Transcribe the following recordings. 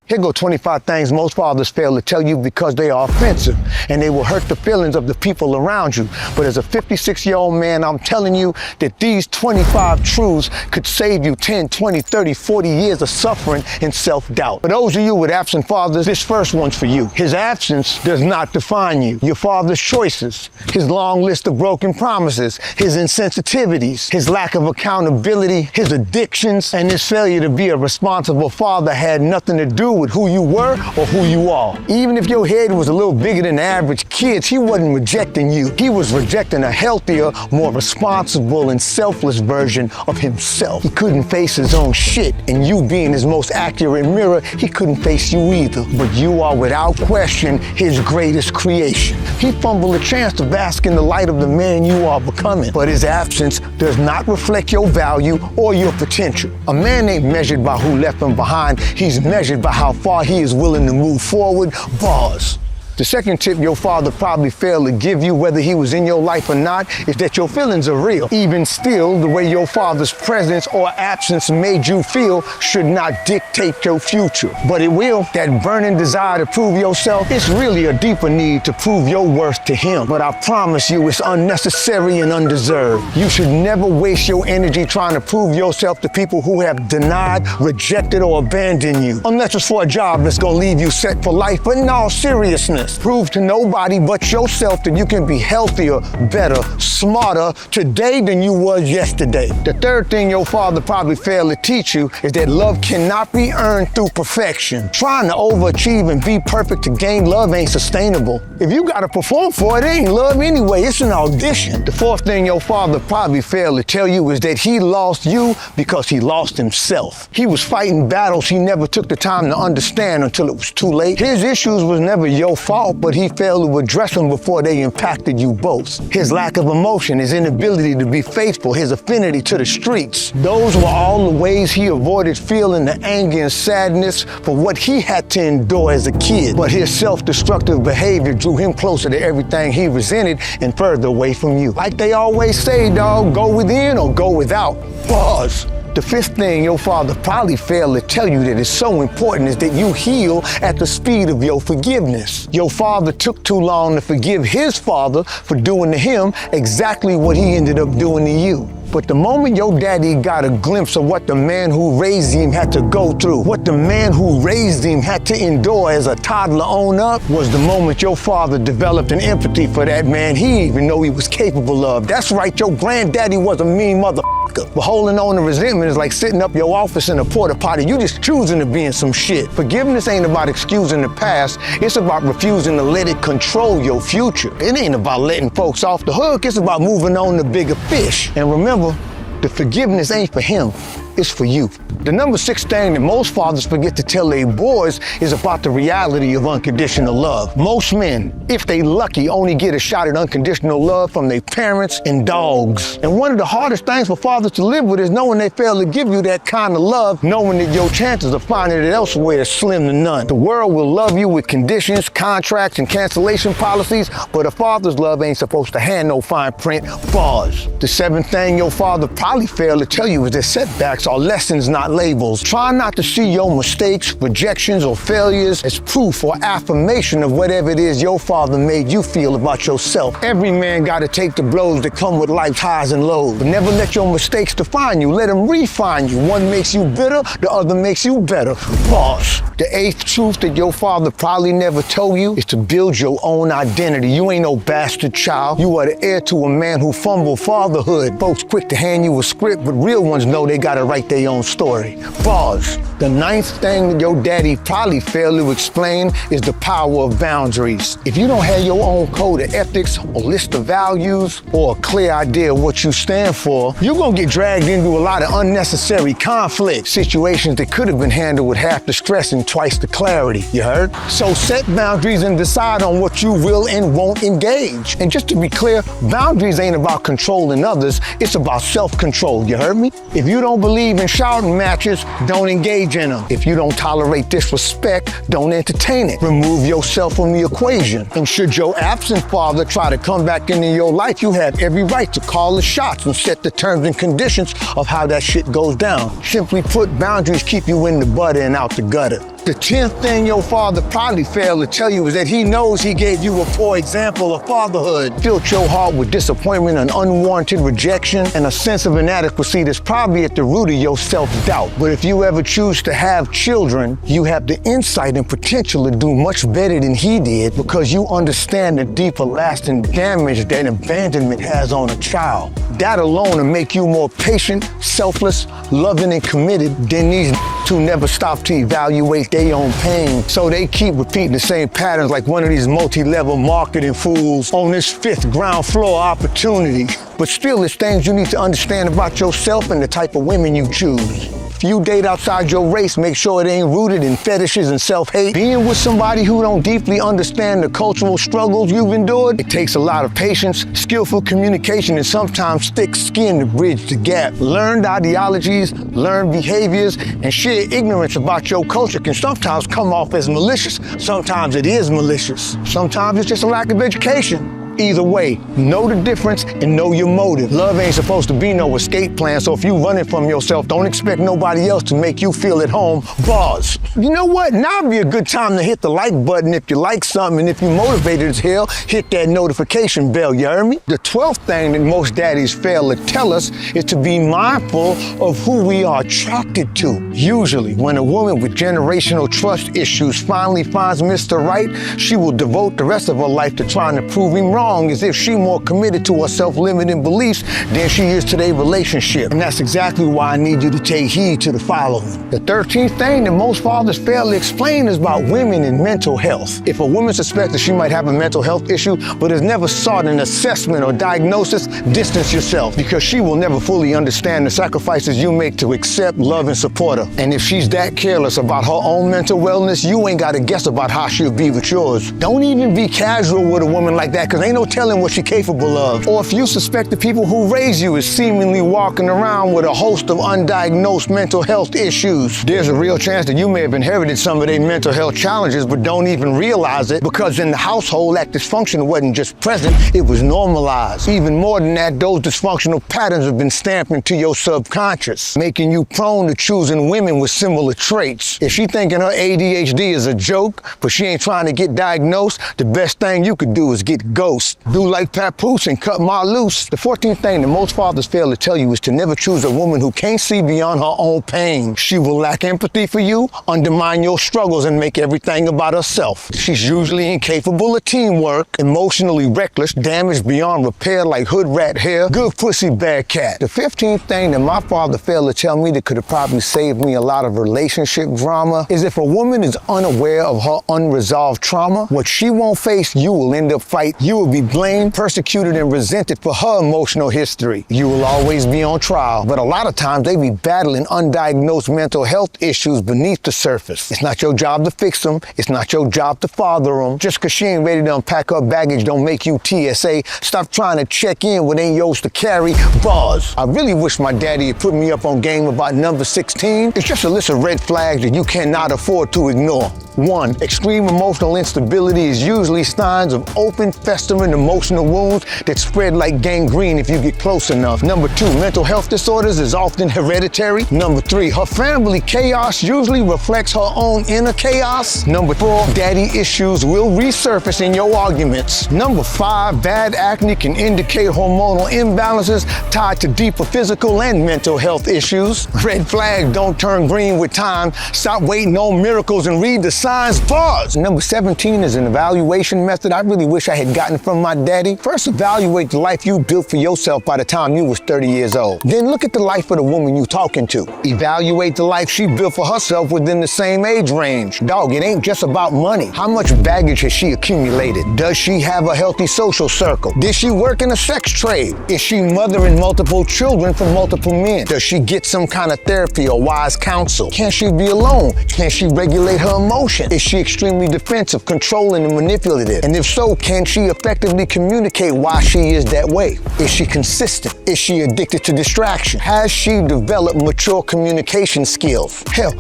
Here go 25 things most fathers fail to tell you because they are offensive and they will hurt the feelings of the people around you. But as a 56-year-old man, I'm telling you that these 25 truths could save you 10, 20, 30, 40 years of suffering and self-doubt. For those of you with absent fathers, this first one's for you. His absence does not define you. Your father's choices, his long list of broken promises, his insensitivities, his lack of accountability, his addictions, and his failure to be a responsible father had nothing to do with who you were or who you are. Even if your head was a little bigger than the average kid's, he wasn't rejecting you. He was rejecting a healthier, more responsible and selfless version of himself. He couldn't face his own shit, and you being his most accurate mirror, he couldn't face you either. But you are without question his greatest creation. He fumbled a chance to bask in the light of the man you are becoming, but his absence does not reflect your value or your potential. A man ain't measured by who left him behind, he's measured by how far he is willing to move forward. Bars. The second tip your father probably failed to give you, whether he was in your life or not, is that your feelings are real. Even still, the way your father's presence or absence made you feel should not dictate your future. But it will. That burning desire to prove yourself, it's really a deeper need to prove your worth to him. But I promise you, it's unnecessary and undeserved. You should never waste your energy trying to prove yourself to people who have denied, rejected, or abandoned you. Unless it's for a job that's gonna leave you set for life. But in all seriousness, prove to nobody but yourself that you can be healthier, better, smarter today than you was yesterday. The third thing your father probably failed to teach you is that love cannot be earned through perfection. Trying to overachieve and be perfect to gain love ain't sustainable. If you gotta perform for it, it ain't love anyway, it's an audition. The fourth thing your father probably failed to tell you is that he lost you because he lost himself. He was fighting battles he never took the time to understand until it was too late. His issues was never your fault, but he failed to address them before they impacted you both. His lack of emotion, his inability to be faithful, his affinity to the streets. Those were all the ways he avoided feeling the anger and sadness for what he had to endure as a kid. But his self-destructive behavior drew him closer to everything he resented and further away from you. Like they always say, dog, go within or go without. Pause. The fifth thing your father probably failed to tell you that is so important is that you heal at the speed of your forgiveness. Your father took too long to forgive his father for doing to him exactly what he ended up doing to you. But the moment your daddy got a glimpse of what the man who raised him had to go through, what the man who raised him had to endure as a toddler own up, was the moment your father developed an empathy for that man he didn't even know he was capable of. That's right, your granddaddy was a mean motherfucker. But holding on to resentment is like sitting up your office in a porta potty. You just choosing to be in some shit. Forgiveness ain't about excusing the past. It's about refusing to let it control your future. It ain't about letting folks off the hook. It's about moving on to bigger fish. And remember, the forgiveness ain't for him. It's for you. The number 6 thing that most fathers forget to tell their boys is about the reality of unconditional love. Most men, if they lucky, only get a shot at unconditional love from their parents and dogs. And one of the hardest things for fathers to live with is knowing they fail to give you that kind of love, knowing that your chances of finding it elsewhere is slim to none. The world will love you with conditions, contracts, and cancellation policies, but a father's love ain't supposed to have no fine print. Bars. The 7th thing your father probably failed to tell you is that setbacks are lessons, not labels. Try not to see your mistakes, rejections, or failures as proof or affirmation of whatever it is your father made you feel about yourself. Every man gotta take the blows that come with life's highs and lows. But never let your mistakes define you. Let them refine you. One makes you bitter, the other makes you better. Pause. The 8th truth that your father probably never told you is to build your own identity. You ain't no bastard child. You are the heir to a man who fumbled fatherhood. Folks quick to hand you a script, but real ones know they gotta write their own story. Pause. The 9th thing that your daddy probably failed to explain is the power of boundaries. If you don't have your own code of ethics or list of values or a clear idea of what you stand for, you're gonna get dragged into a lot of unnecessary conflict, situations that could have been handled with half the stress and twice the clarity. You heard? So set boundaries and decide on what you will and won't engage. And just to be clear, boundaries ain't about controlling others, it's about self-control. You heard me? If you don't believe in shouting matches, don't engage in them. If you don't tolerate disrespect, don't entertain it. Remove yourself from the equation. And should your absent father try to come back into your life, you have every right to call the shots and set the terms and conditions of how that shit goes down. Simply put, boundaries keep you in the butter and out the gutter. The 10th thing your father probably failed to tell you is that he knows he gave you a poor example of fatherhood. Filled your heart with disappointment and unwarranted rejection and a sense of inadequacy that's probably at the root of your self-doubt. But if you ever choose to have children, you have the insight and potential to do much better than he did because you understand the deeper lasting damage that abandonment has on a child. That alone will make you more patient, selfless, loving, and committed than these who never stop to evaluate their own pain. So they keep repeating the same patterns like one of these multi-level marketing fools on this 5th ground floor opportunity. But still, it's things you need to understand about yourself and the type of women you choose. If you date outside your race, make sure it ain't rooted in fetishes and self-hate. Being with somebody who don't deeply understand the cultural struggles you've endured, it takes a lot of patience, skillful communication, and sometimes thick skin to bridge the gap. Learned ideologies, learned behaviors, and sheer ignorance about your culture can sometimes come off as malicious. Sometimes it is malicious. Sometimes it's just a lack of education. Either way, know the difference and know your motive. Love ain't supposed to be no escape plan, so if you running from yourself, don't expect nobody else to make you feel at home. Bars. You know what? Now would be a good time to hit the like button if you like something, and if you're motivated as hell, hit that notification bell, you heard me? The 12th thing that most daddies fail to tell us is to be mindful of who we are attracted to. Usually, when a woman with generational trust issues finally finds Mr. Right, she will devote the rest of her life to trying to prove him wrong, as if she's more committed to her self-limiting beliefs than she is to their relationship. And that's exactly why I need you to take heed to the following. The 13th thing that most fathers fail to explain is about women and mental health. If a woman suspects that she might have a mental health issue but has never sought an assessment or diagnosis, distance yourself, because she will never fully understand the sacrifices you make to accept, love, and support her. And if she's that careless about her own mental wellness, you ain't got to guess about how she'll be with yours. Don't even be casual with a woman like that, because ain't no telling what she's capable of. Or if you suspect the people who raise you is seemingly walking around with a host of undiagnosed mental health issues, there's a real chance that you may have inherited some of their mental health challenges but don't even realize it, because in the household that dysfunction wasn't just present, it was normalized. Even more than that, those dysfunctional patterns have been stamped into your subconscious, making you prone to choosing women with similar traits. If she thinking her ADHD is a joke, but she ain't trying to get diagnosed, the best thing you could do is get ghosted. Do like Papoose and cut Ma loose. The 14th thing that most fathers fail to tell you is to never choose a woman who can't see beyond her own pain. She will lack empathy for you, undermine your struggles, and make everything about herself. She's usually incapable of teamwork, emotionally reckless, damaged beyond repair like hood rat hair, good pussy, bad cat. The 15th thing that my father failed to tell me that could have probably saved me a lot of relationship drama is if a woman is unaware of her unresolved trauma, what she won't face, you will end up fighting. You will be blamed, persecuted, and resented for her emotional history. You will always be on trial, but a lot of times they be battling undiagnosed mental health issues beneath the surface. It's not your job to fix them. It's not your job to father them. Just because she ain't ready to unpack her baggage don't make you TSA. Stop trying to check in when ain't yours to carry. Bars. I really wish my daddy had put me up on game about number 16. It's just a list of red flags that you cannot afford to ignore. 1. Extreme emotional instability is usually signs of open, festering emotional wounds that spread like gangrene if you get close enough. Number 2. Mental health disorders is often hereditary. Number 3. Her family chaos usually reflects her own inner chaos. Number 4. Daddy issues will resurface in your arguments. Number 5. Bad acne can indicate hormonal imbalances tied to deeper physical and mental health issues. Red flags don't turn green with time. Stop waiting on miracles and read the signs. Bars. Number 17 is an evaluation method I really wish I had gotten from my daddy. First, evaluate the life you built for yourself by the time you was 30 years old. Then look at the life of the woman you talking to. Evaluate the life she built for herself within the same age range. Dog, it ain't just about money. How much baggage has she accumulated? Does she have a healthy social circle? Did she work in a sex trade? Is she mothering multiple children from multiple men? Does she get some kind of therapy or wise counsel? Can she be alone? Can she regulate her emotions? Is she extremely defensive, controlling, and manipulative? And if so, can she effectively communicate why she is that way? Is she consistent? Is she addicted to distraction? Has she developed mature communication skills? Hell,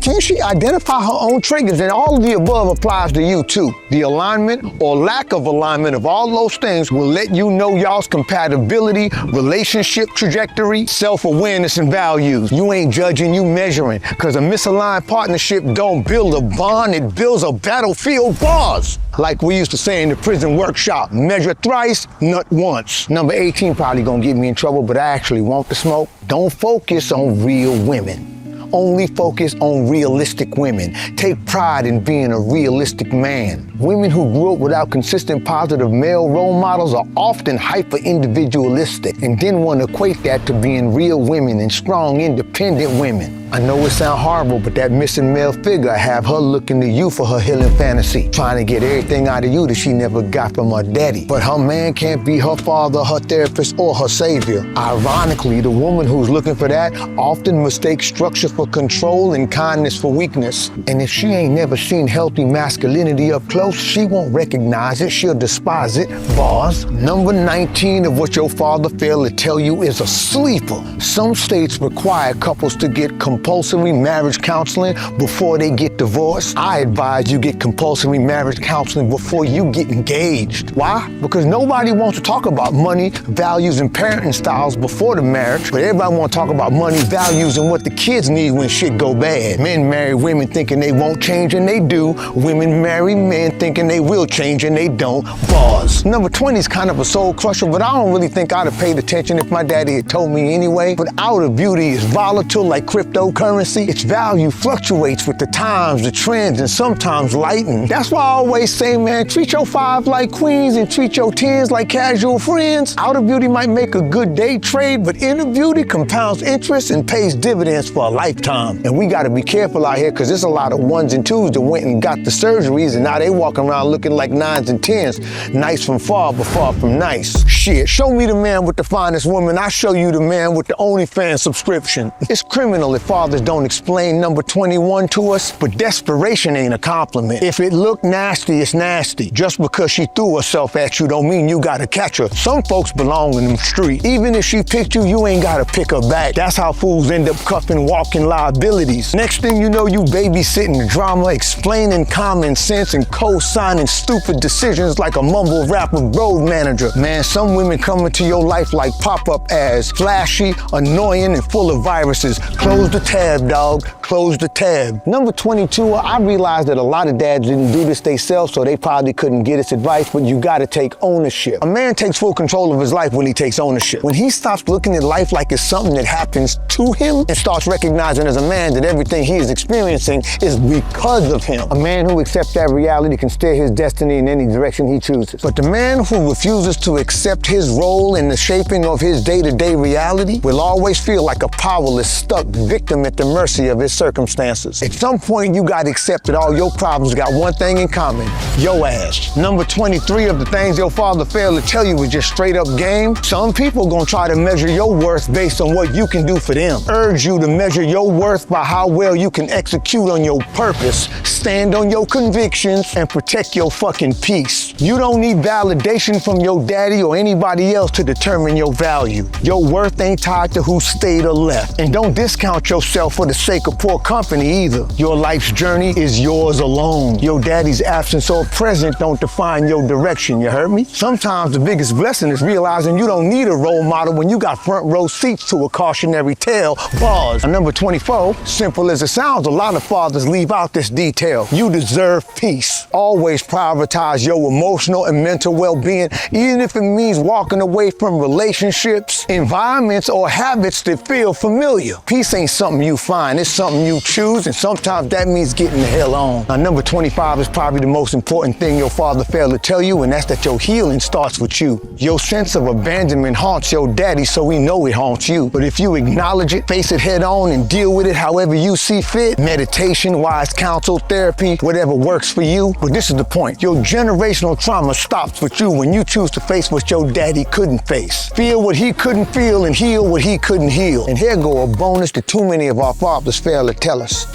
Can she identify her own triggers? And all of the above applies to you too. The alignment or lack of alignment of all those things will let you know y'all's compatibility, relationship trajectory, self-awareness, and values. You ain't judging, you measuring. Because a misaligned partnership don't build a bond, it builds a battlefield bars. Like we used to say in the prison workshop, measure thrice, nut once. Number 18 probably gonna get me in trouble, but I actually want the smoke. Don't focus on real women. Only focus on realistic women. Take pride in being a realistic man. Women who grew up without consistent positive male role models are often hyper-individualistic and then want to equate that to being real women and strong, independent women. I know it sounds horrible, but that missing male figure have her looking to you for her healing fantasy, trying to get everything out of you that she never got from her daddy. But her man can't be her father, her therapist, or her savior. Ironically, the woman who's looking for that often mistakes structure for control and kindness for weakness. And if she ain't never seen healthy masculinity up close, she won't recognize it, she'll despise it. Bars. Number 19 of what your father failed to tell you is a sleeper. Some states require couples to get compulsory marriage counseling before they get divorced. I advise you get compulsory marriage counseling before you get engaged. Why? Because nobody wants to talk about money, values, and parenting styles before the marriage, but everybody wants to talk about money, values, and what the kids need when shit go bad. Men marry women thinking they won't change, and they do. Women marry men thinking they will change, and they don't. Bars. Number 20 is kind of a soul crusher, but I don't really think I'd have paid attention if my daddy had told me anyway. But outer beauty is volatile like cryptocurrency. Its value fluctuates with the times, the trends, and sometimes lighten. That's why I always say, man, treat your 5 like queens and treat your 10s like casual friends. Outer beauty might make a good day trade, but inner beauty compounds interest and pays dividends for a lifetime. And we gotta be careful out here, because there's a lot of 1s and 2s that went and got the surgeries, and now they walking around looking like 9s and 10s. Nice from far, but far from nice. Shit, show me the man with the finest woman, I show you the man with the OnlyFans subscription. It's criminal if fathers don't explain number 21 to us, but desperation ain't a compliment. If it look nasty, it's nasty. Just because she threw herself at you don't mean you gotta catch her. Some folks belong in them streets. Even if she picked you, you ain't gotta pick her back. That's how fools end up cuffing walking liabilities. Next thing you know, you babysitting the drama, explaining common sense and co-signing stupid decisions like a mumble rapper road manager. Man, some women come into your life like pop-up ads, flashy, annoying, and full of viruses. Close the tab, dog. Close the tab. Number 22, I realized that a lot of dads didn't do this themselves, so they probably couldn't get this advice, but you gotta take ownership. A man takes full control of his life when he takes ownership. When he stops looking at life like it's something that happens to him and starts recognizing as a man that everything he is experiencing is because of him. A man who accepts that reality can steer his destiny in any direction he chooses. But the man who refuses to accept his role in the shaping of his day-to-day reality will always feel like a powerless, stuck victim at the mercy of his circumstances. At some point, you gotta accept that all your problems got one thing in common: your ass. Number 23 of the things your father failed to tell you was just straight up game. Some people gonna try to measure your worth based on what you can do for them. Urge you to measure your worth by how well you can execute on your purpose, stand on your convictions, and protect your fucking peace. You don't need validation from your daddy or anybody else to determine your value. Your worth ain't tied to who stayed or left. And don't discount yourself for the sake of poor company either. Your life's journey is yours alone. Your daddy's absence or presence don't define your direction, you heard me? Sometimes the biggest blessing is realizing you don't need a role model when you got front row seats to a cautionary tale. Bars. And number 24, simple as it sounds, a lot of fathers leave out this detail. You deserve peace. Always prioritize your emotional and mental well-being, even if it means walking away from relationships, environments, or habits that feel familiar. Peace ain't something you find, it's something you choose, and sometimes that means getting the hell on. Now, number 25 is probably the most important thing your father failed to tell you, and that's that your healing starts with you. Your sense of abandonment haunts your daddy, so we know it haunts you. But if you acknowledge it, face it head on, and deal with it however you see fit, meditation, wise counsel, therapy, whatever works for you. But this is the point. Your generational trauma stops with you when you choose to face what your daddy couldn't face. Feel what he couldn't feel and heal what he couldn't heal. And here go a bonus that too many of our fathers fail to tell us.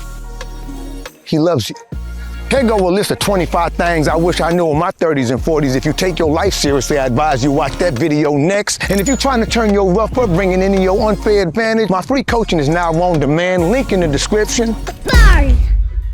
He loves you. Here go a list of 25 things I wish I knew in my 30s and 40s. If you take your life seriously, I advise you watch that video next. And if you're trying to turn your rough upbringing into your unfair advantage, my free coaching is now on demand. Link in the description. Sorry.